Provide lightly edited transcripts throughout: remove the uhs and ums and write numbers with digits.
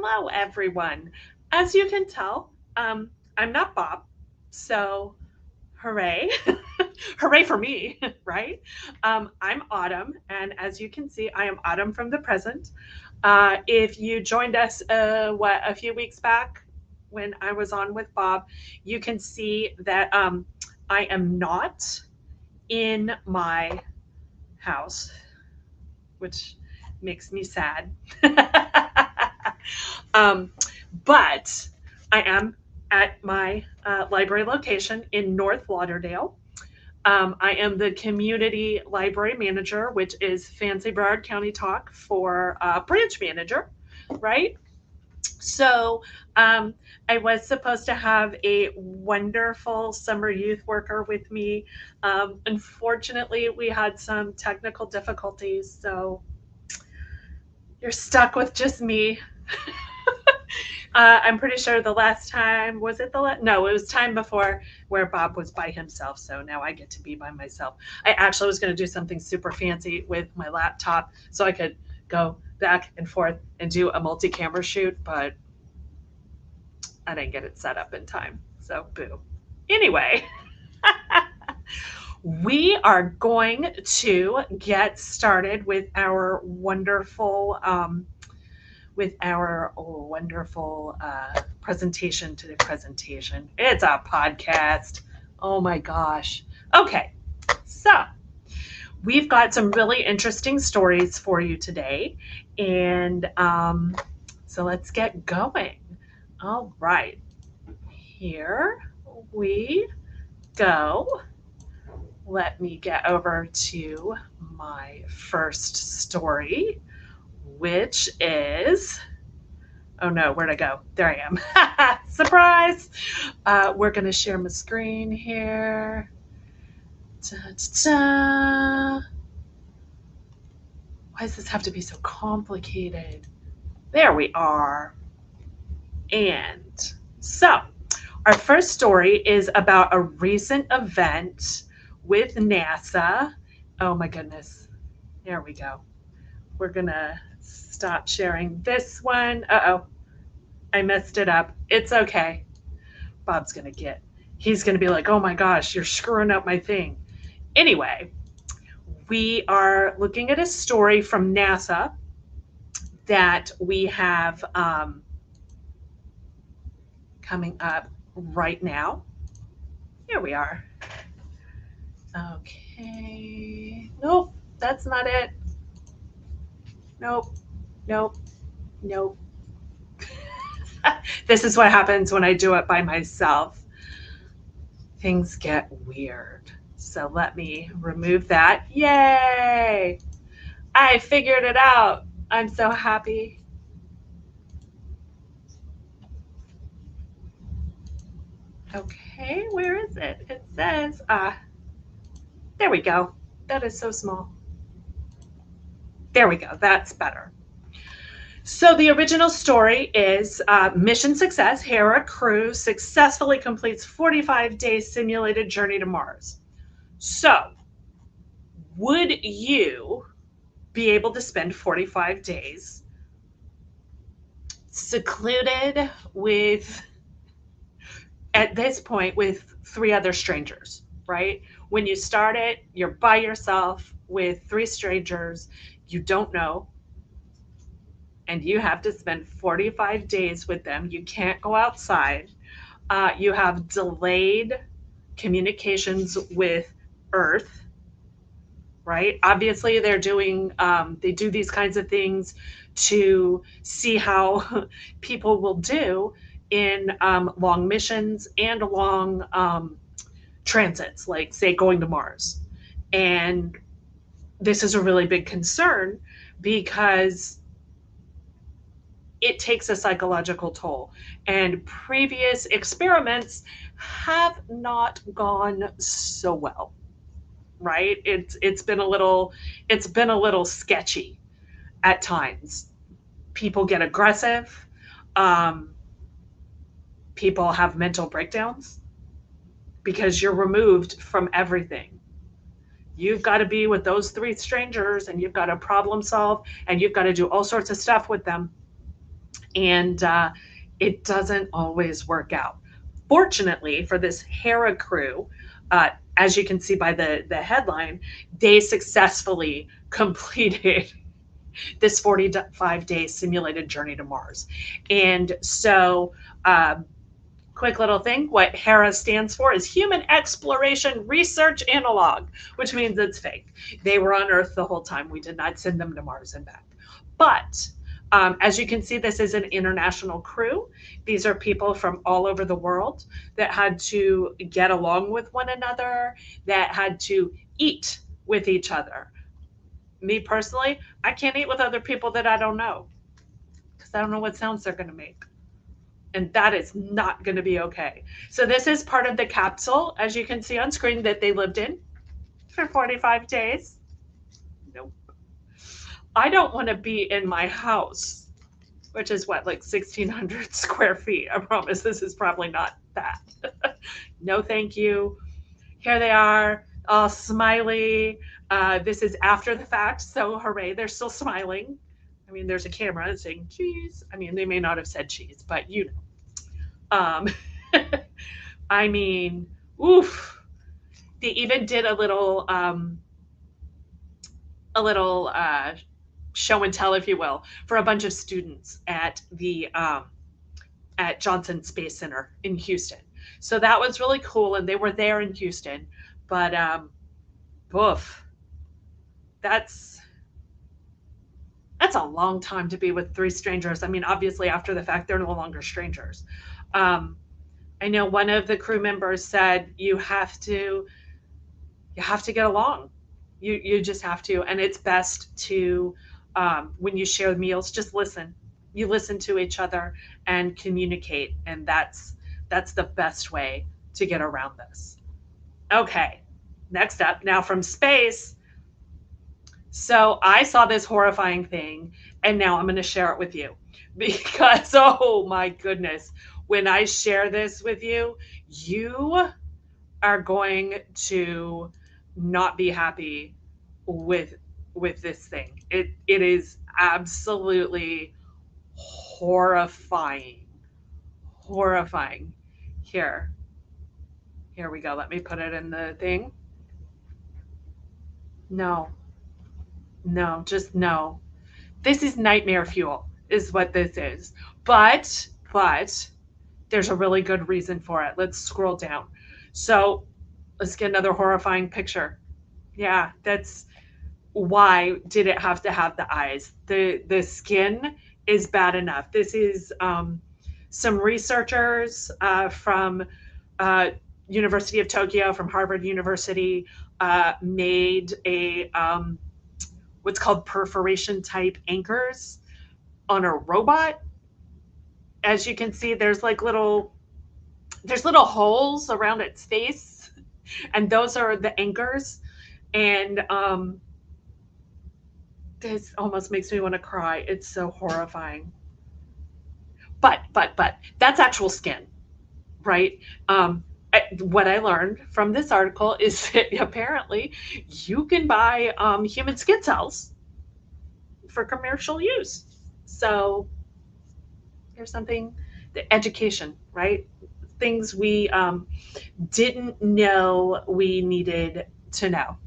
Hello, everyone. As you can tell, I'm not Bob, so hooray. Hooray for me, right? I'm Autumn, and as you can see, I am Autumn from the present. If you joined us, a few weeks back when I was on with Bob, you can see that I am not in my house, which makes me sad. um, but I am at my library location in North Lauderdale. I am the community library manager, which is fancy Broward County talk for branch manager, right? So I was supposed to have a wonderful summer youth worker with me. Unfortunately, we had some technical difficulties, so you're stuck with just me. I'm pretty sure the last time was it no, it was time before where Bob was by himself. So now I get to be by myself. I actually was going to do something super fancy with my laptop so I could go back and forth and do a multi-camera shoot, but I didn't get it set up in time. So boo. Anyway, we are going to get started with our wonderful presentation to the presentation. It's a podcast. Oh my gosh. Okay, so we've got some really interesting stories for you today. And so let's get going. All right, here we go. Let me get over to my first story, which is, oh no, where'd I go? There I am. Surprise! We're going to share my screen here. Da-da-da. Why does this have to be so complicated? There we are. And so, our first story is about a recent event with NASA. Oh my goodness. There we go. We're going to stop sharing this one. Uh-oh. I messed it up. It's okay. Bob's going to he's going to be like, oh my gosh, you're screwing up my thing. Anyway, we are looking at a story from NASA that we have coming up right now. Here we are. Okay. Nope, that's not it. Nope. This is what happens when I do it by myself. Things get weird. So let me remove that. Yay! I figured it out. I'm so happy. Okay, where is it? It says, there we go. That is so small. There we go. That's better. So the original story is mission success. Hera crew successfully completes 45-day simulated journey to Mars. So would you be able to spend 45 days secluded with, at this point, with 3 other strangers, right? When you start it, you're by yourself with 3 strangers you don't know, and you have to spend 45 days with them. You can't go outside. You have delayed communications with Earth, right? Obviously, they're doing, they do these kinds of things to see how people will do in long missions and long transits, like, say, going to Mars. And this is a really big concern because it takes a psychological toll. And previous experiments have not gone so well, right? It's been a little sketchy at times. People get aggressive. People have mental breakdowns because you're removed from everything. You've got to be with those 3 strangers and you've got to problem solve and you've got to do all sorts of stuff with them. and it doesn't always work out. Fortunately for this Hera crew, as you can see by the headline, they successfully completed this 45-day simulated journey to Mars. And so, quick little thing, what HERA stands for is Human Exploration Research Analog, which means it's fake. They were on Earth the whole time. We did not send them to Mars and back. But as you can see, this is an international crew. These are people from all over the world that had to get along with one another, that had to eat with each other. Me personally, I can't eat with other people that I don't know because I don't know what sounds they're going to make. And that is not going to be okay. So, this is part of the capsule, as you can see on screen, that they lived in for 45 days. Nope. I don't want to be in my house, which is what, like 1,600 square feet. I promise this is probably not that. No, thank you. Here they are, all smiley. This is after the fact, so hooray, they're still smiling. I mean, there's a camera saying cheese. I mean, they may not have said cheese, but you know. I mean, oof. They even did a little show and tell, if you will, for a bunch of students at the at Johnson Space Center in Houston. So that was really cool, and they were there in Houston. But boof, that's a long time to be with three strangers. I mean, obviously, after the fact, they're no longer strangers. I know one of the crew members said you have to get along. You just have to, and it's best to when you share meals, just listen. You listen to each other and communicate, and that's the best way to get around this. Okay, next up, now from space. So I saw this horrifying thing, and now I'm going to share it with you because, oh my goodness, when I share this with you, you are going to not be happy with this thing. It is absolutely horrifying. Horrifying. Here. Here we go. Let me put it in the thing. No. No, just no. This is nightmare fuel is what this is. But there's a really good reason for it. Let's scroll down. So, let's get another horrifying picture. Yeah, that's why did it have to have the eyes? The skin is bad enough. This is some researchers from University of Tokyo, from Harvard University, made a what's called perforation type anchors on a robot. As you can see, there's little holes around its face, and those are the anchors. And this almost makes me want to cry. It's so horrifying. But that's actual skin, right? What I learned from this article is that apparently you can buy human skin cells for commercial use. So here's something, the education, right? Things we didn't know we needed to know,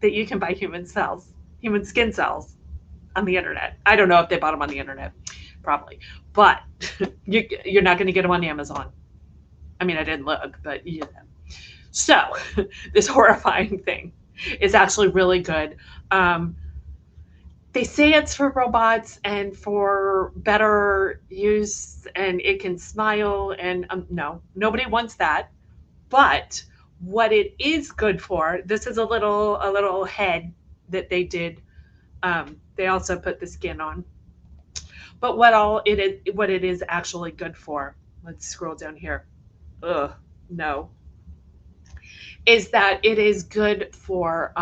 that you can buy human skin cells on the internet. I don't know if they bought them on the internet, probably, but you're not going to get them on Amazon. I mean, I didn't look, but you know. So this horrifying thing is actually really good. They say it's for robots and for better use, and it can smile, and no, nobody wants that. But what it is good for, this is a little head that they did. They also put the skin on. But what it is actually good for, let's scroll down here. Ugh, no. Is that it is good for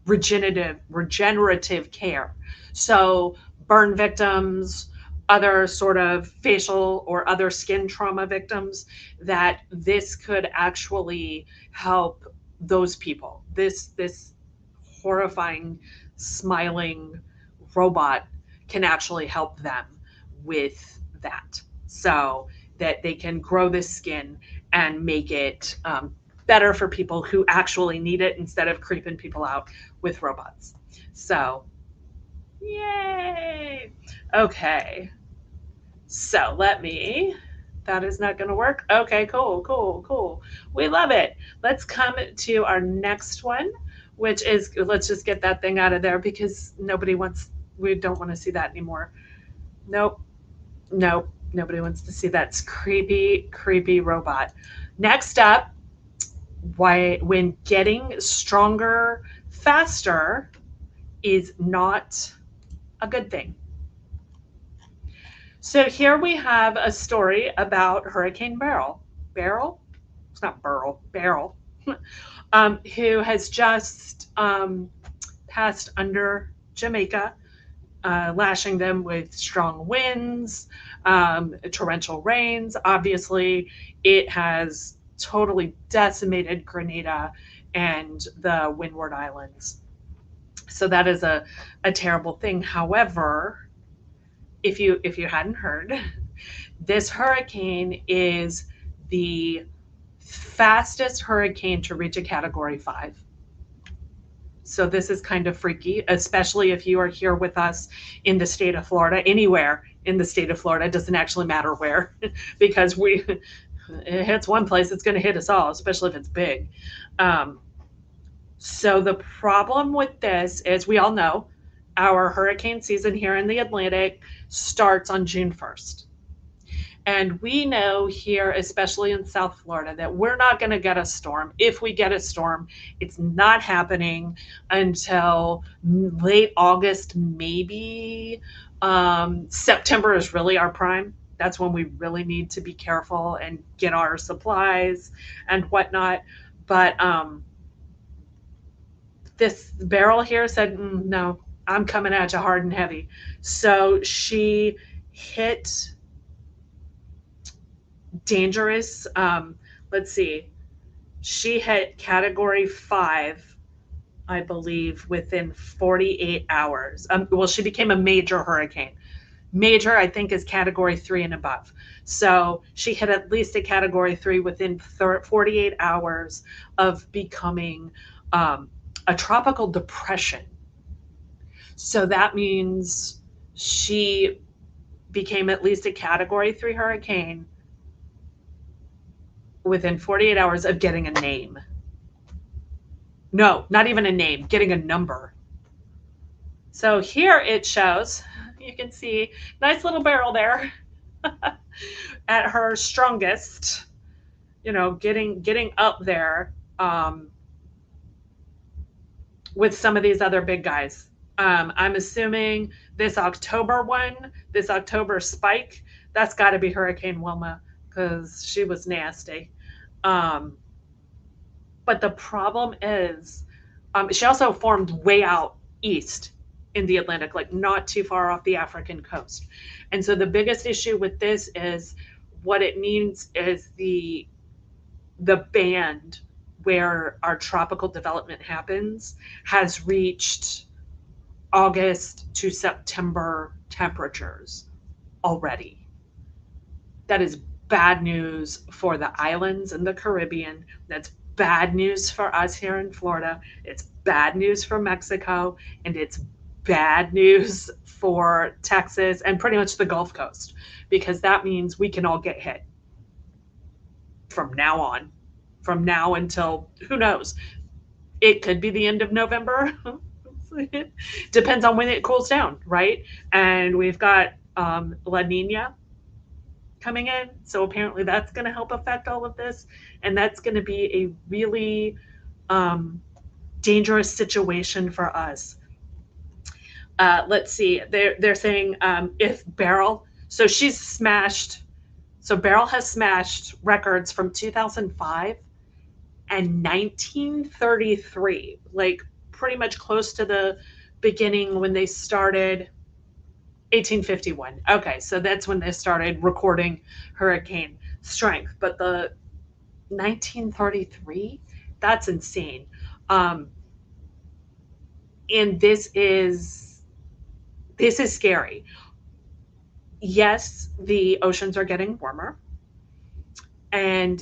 regenerative care. So burn victims, other sort of facial or other skin trauma victims, that this could actually help those people. This horrifying smiling robot can actually help them with that, so that they can grow the skin and make it better for people who actually need it instead of creeping people out with robots. So, yay! Okay, so that is not going to work. Okay, cool, cool, cool. We love it. Let's come to our next one, which is, let's just get that thing out of there because we don't want to see that anymore. Nope, nope, nobody wants to see that. It's creepy, creepy robot. Next up, why when getting stronger faster is not a good thing. So here we have a story about Hurricane Beryl. Beryl? It's not Beryl. Beryl. Who has just passed under Jamaica, lashing them with strong winds, torrential rains. Obviously, it has totally decimated Grenada and the Windward Islands. So that is a terrible thing. However, if you hadn't heard, this hurricane is the fastest hurricane to reach a category 5. So this is kind of freaky, especially if you are here with us in the state of Florida, anywhere in the state of Florida. It doesn't actually matter where, because it hits one place, it's going to hit us all, especially if it's big. So the problem with this is, we all know our hurricane season here in the Atlantic starts on June 1st. And we know here, especially in South Florida, that we're not going to get a storm. If we get a storm, it's not happening until late August, maybe. September is really our prime. That's when we really need to be careful and get our supplies and whatnot. But this Beryl here said, no, I'm coming at you hard and heavy. So she hit dangerous. Let's see. She hit category 5, I believe, within 48 hours. Well, she became a major hurricane. Major, I think, is category 3 and above. So she hit at least a category 3 within 48 hours of becoming a tropical depression. So that means she became at least a category 3 hurricane within 48 hours of getting a name. No, not even a name, getting a number. So here it shows, you can see, nice little Beryl there at her strongest, getting up there with some of these other big guys. I'm assuming this October spike, that's got to be Hurricane Wilma, because she was nasty. But the problem is, she also formed way out east in the Atlantic, like not too far off the African coast. And so the biggest issue with this is, what it means is the band where our tropical development happens has reached August to September temperatures already. That is bad news for the islands in the Caribbean. That's bad news for us here in Florida. It's bad news for Mexico, and it's bad news for Texas and pretty much the Gulf Coast, because that means we can all get hit from now on, from now until, who knows, it could be the end of November. Depends on when it cools down, right? And we've got La Nina coming in, so apparently that's going to help affect all of this, and that's going to be a really dangerous situation for us. Let's see, they're saying if Beryl, so Beryl has smashed records from 2005 and 1933, like pretty much close to the beginning when they started. 1851. Okay, so that's when they started recording hurricane strength. But the 1933, that's insane. And this is scary. yes, the oceans are getting warmer. And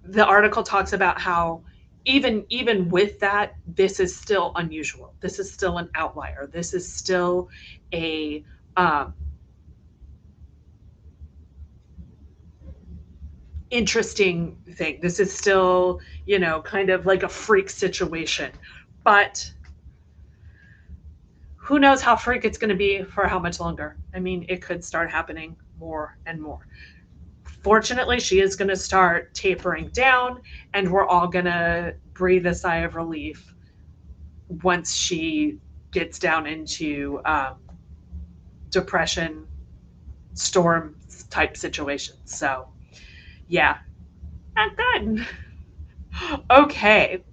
the article talks about how even with that, this is still unusual. This is still an outlier. This is still a um, interesting thing. This is still, kind of like a freak situation. But who knows how freak it's going to be for how much longer? I mean, it could start happening more and more. Fortunately, she is going to start tapering down, and we're all going to breathe a sigh of relief once she gets down into depression, storm type situations. So, yeah, not good. Okay,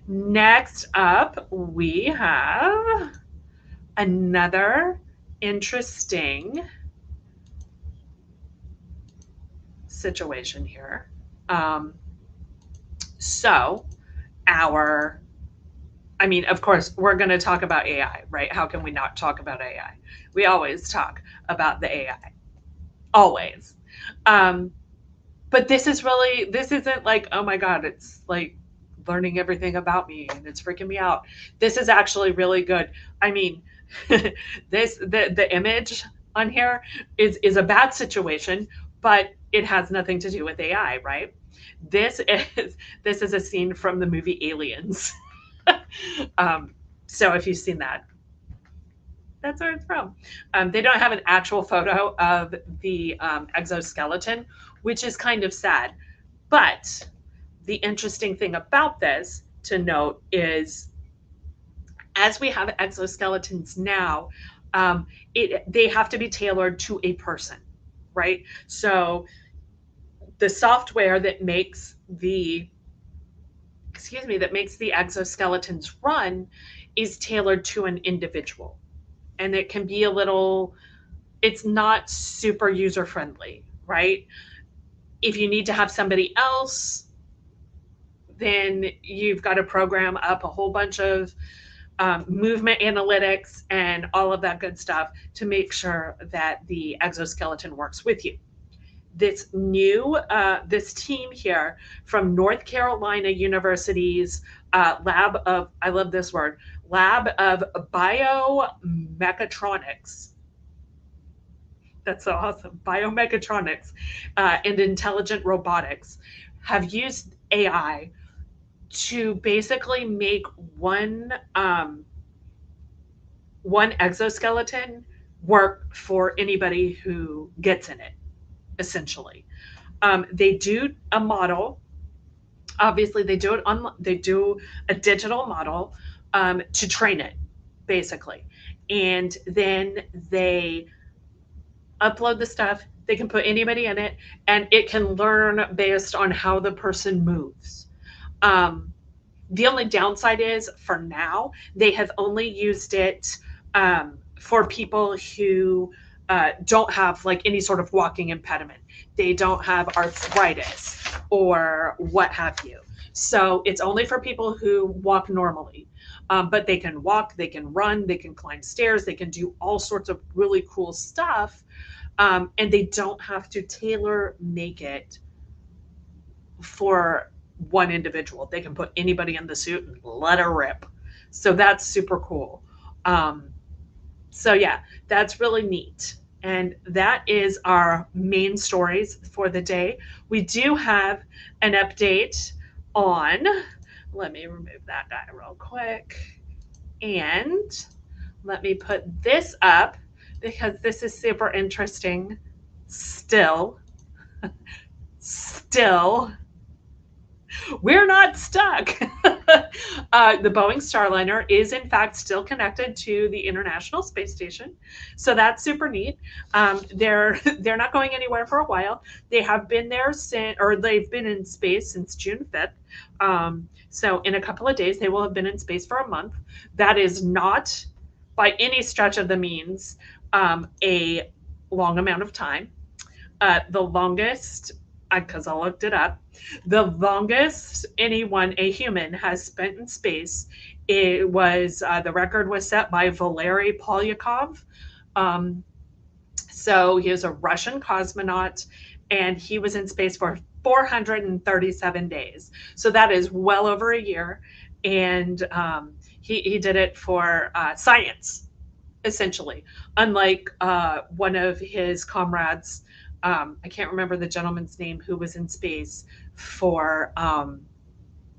next up, we have another interesting situation here. Um, so, our, I mean, of course, we're going to talk about AI, right? How can we not talk about AI? We always talk about the AI, always. Um, but this isn't like, oh my God, it's like learning everything about me and it's freaking me out. This is actually really good. I mean, the image on here is a bad situation, but it has nothing to do with AI, right? This is this is a scene from the movie Aliens. um, so if you've seen that, that's where it's from. They don't have an actual photo of the exoskeleton, which is kind of sad. But the interesting thing about this to note is, as we have exoskeletons now, they have to be tailored to a person, right? So the software that makes the exoskeletons run is tailored to an individual, and it can be a little, it's not super user friendly, right? If you need to have somebody else, then you've got to program up a whole bunch of movement analytics and all of that good stuff to make sure that the exoskeleton works with you. This team here from North Carolina University's lab of, I love this word, lab of biomechatronics. That's so awesome. Biomechatronics and intelligent robotics have used AI to basically make one exoskeleton work for anybody who gets in it, essentially. They do a model. Obviously, they do a digital model to train it, basically, and then they upload the stuff. They can put anybody in it, and it can learn based on how the person moves. Um, the only downside is, for now, they have only used it for people who don't have like any sort of walking impediment. They don't have arthritis or what have you. So it's only for people who walk normally. But they can walk, they can run, they can climb stairs, they can do all sorts of really cool stuff. And they don't have to tailor make it for one individual. They can put anybody in the suit and let her rip. So that's super cool. Um, so yeah, that's really neat. And that is our main stories for the day. We do have an update on, let me remove that guy real quick. And let me put this up because this is super interesting. Still, we're not stuck. The Boeing Starliner is in fact still connected to the International Space Station, so that's super neat. They're not going anywhere for a while. They have been there since, or they've been in space since June 5th. So in a couple of days, they will have been in space for a month. That is not, by any stretch of the means, a long amount of time. The longest, because I looked it up, the longest a human, has spent in space, it was the record was set by Valery Polyakov. Um, So he was a Russian cosmonaut, and he was in space for 437 days. So that is well over a year. And he did it for science, essentially. Unlike one of his comrades, I can't remember the gentleman's name, who was in space for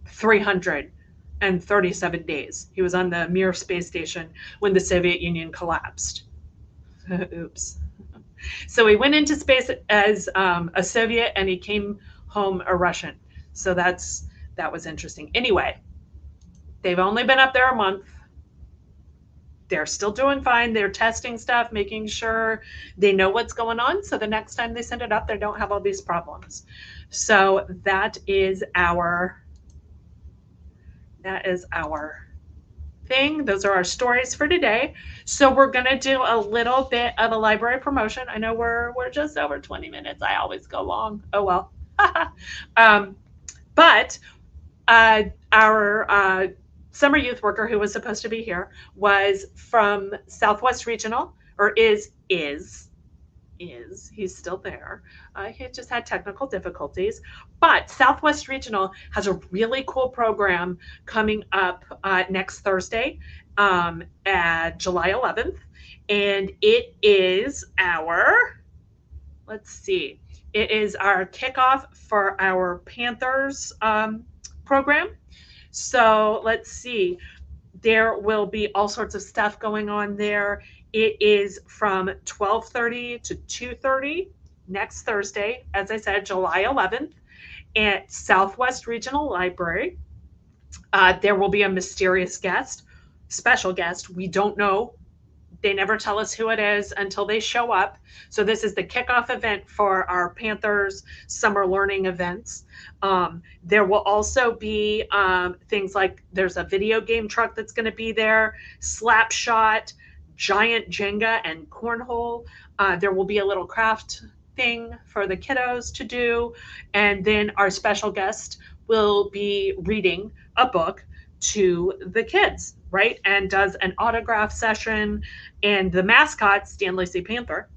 337 days. He was on the Mir space station when the Soviet Union collapsed. Oops. So he went into space as a Soviet, and he came home a Russian. So that was interesting. Anyway, they've only been up there a month. They're still doing fine. They're testing stuff, making sure they know what's going on, so the next time they send it up, they don't have all these problems. So that is our thing. Those are our stories for today. So we're going to do a little bit of a library promotion. I know we're just over 20 minutes. I always go long. Oh well. But our summer youth worker who was supposed to be here was from Southwest Regional, or is he's still there. He just had technical difficulties. But Southwest Regional has a really cool program coming up next Thursday at July 11th. And it is our, it is our kickoff for our Panthers program. So let's see. There will be all sorts of stuff going on there. It is from 12:30 to 2:30 next Thursday, as I said, July 11th, at Southwest Regional Library. There will be a mysterious guest, special guest. We don't know. They never tell us who it is until they show up. So this is the kickoff event for our Panthers summer learning events. There will also be things like there's a video game truck that's going to be there, slap shot, giant Jenga, and cornhole. There will be a little craft thing for the kiddos to do. And then our special guest will be reading a book to the kids, right? And does an autograph session. And the mascot, Stanley C. Panther,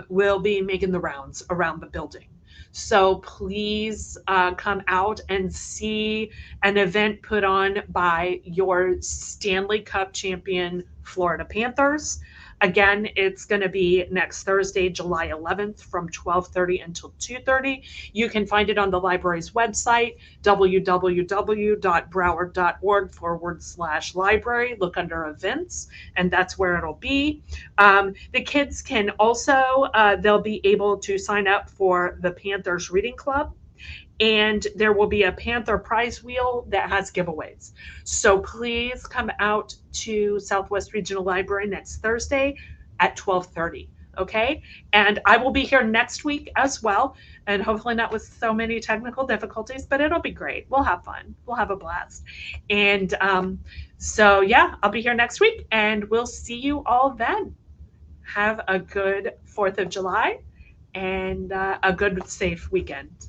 will be making the rounds around the building. So please come out and see an event put on by your Stanley Cup champion Florida Panthers. Again, it's going to be next Thursday, July 11th from 12:30 until 2:30. You can find it on the library's website, www.broward.org/library. Look under events, and that's where it'll be. The kids can also, they'll be able to sign up for the Panthers Reading Club. And there will be a Panther prize wheel that has giveaways. So please come out to Southwest Regional Library next Thursday at 12:30. Okay. And I will be here next week as well. And hopefully not with so many technical difficulties, but it'll be great. We'll have fun. We'll have a blast. And so, yeah, I'll be here next week, and we'll see you all then. Have a good 4th of July and a good, safe weekend.